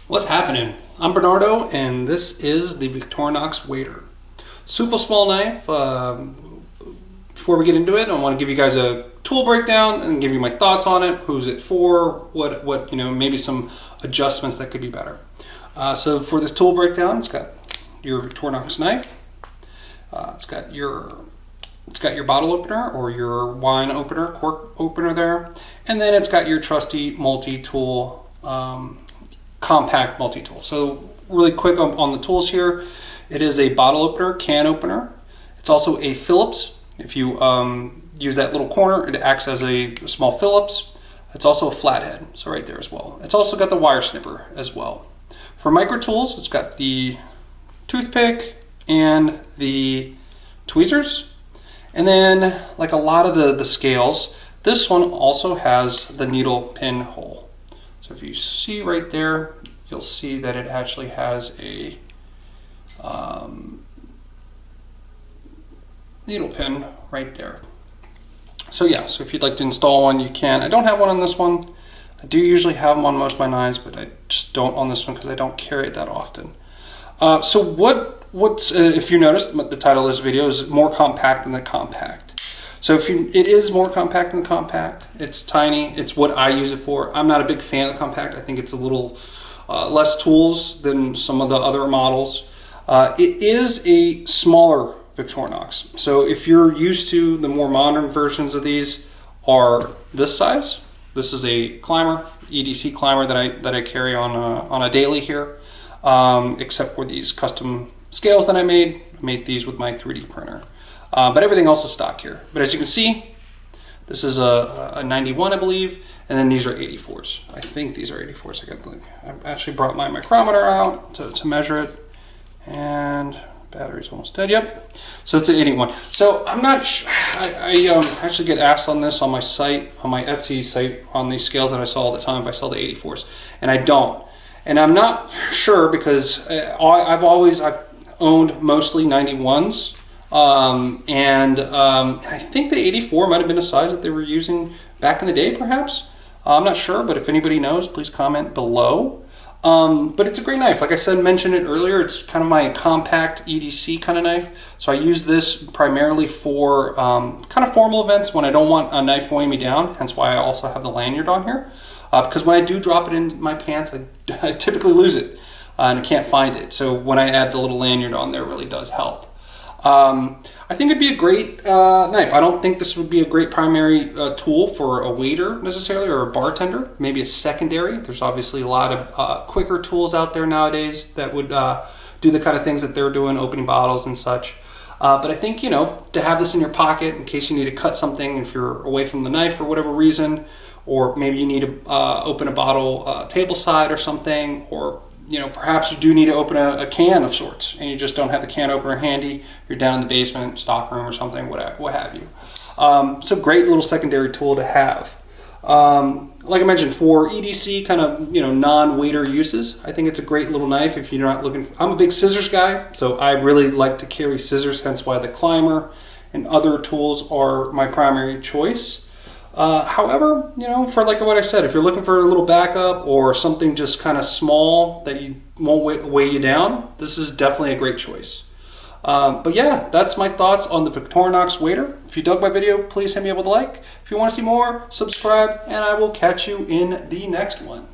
What's happening? I'm Bernardo, and this is the Victorinox Waiter. Super small knife. Before we get into it, I want to give you guys a tool breakdown and give you my thoughts on it. Who's it for? What maybe some adjustments that could be better. So for the tool breakdown, it's got your Victorinox knife. It's got your bottle opener or your wine opener, cork opener there, and then it's got your trusty multi-tool. Compact multi-tool. So really quick on the tools here, it is a bottle opener, can opener. It's also a Phillips. If you use that little corner, it acts as a small Phillips. It's also a flathead, so right there as well. It's also got the wire snipper as well. For micro tools, it's got the toothpick and the tweezers. And then, like a lot of the scales, this one also has the needle pin hole. So if you see right there, you'll see that it actually has a needle pin right there. So yeah, so if you'd like to install one, you can. I don't have one on this one. I do usually have them on most of my knives, but I just don't on this one because I don't carry it that often. So what's if you noticed, the title of this video is more compact than the compact. So it is more compact than the compact. It's tiny. It's what I use it for. I'm not a big fan of the compact. I think it's a little less tools than some of the other models. It is a smaller Victorinox. So if you're used to the more modern versions of these are this size. This is a climber, EDC climber that I carry on a daily here. Except for these custom scales that I made these with my 3D printer. But everything else is stock here. But as you can see, this is a 91, I believe, and then these are 84s. I think these are 84s. I actually brought my micrometer out to measure it, and battery's almost dead. Yep. So it's an 81. So I'm not. I actually get asked on this on my site, on my Etsy site, on these scales that I sell all the time if I sell the 84s, and I don't. And I'm not sure because I've owned mostly 91s. And I think the 84 might have been a size that they were using back in the day, perhaps. I'm not sure, but if anybody knows, please comment below. But it's a great knife. Like I mentioned it earlier, it's kind of my compact EDC kind of knife. So I use this primarily for kind of formal events when I don't want a knife weighing me down. Hence why I also have the lanyard on here. Because when I do drop it in my pants, I typically lose it and I can't find it. So when I add the little lanyard on there, it really does help. I think it'd be a great knife. I don't think this would be a great primary tool for a waiter necessarily or a bartender, maybe a secondary. There's obviously a lot of quicker tools out there nowadays that would do the kind of things that they're doing, opening bottles and such. But I think, to have this in your pocket in case you need to cut something if you're away from the knife for whatever reason, or maybe you need to open a bottle table side or something, or perhaps you do need to open a can of sorts and you just don't have the can opener handy. You're down in the basement, stock room or something, what have you. So great little secondary tool to have. Like I mentioned, for EDC kind of, non-waiter uses, I think it's a great little knife if you're not looking. I'm a big scissors guy, so I really like to carry scissors, hence why the climber and other tools are my primary choice. However, for like what I said, if you're looking for a little backup or something just kind of small that you won't weigh you down, this is definitely a great choice. But yeah, that's my thoughts on the Victorinox Waiter. If you dug my video, please hit me up with a like. If you want to see more, subscribe, and I will catch you in the next one.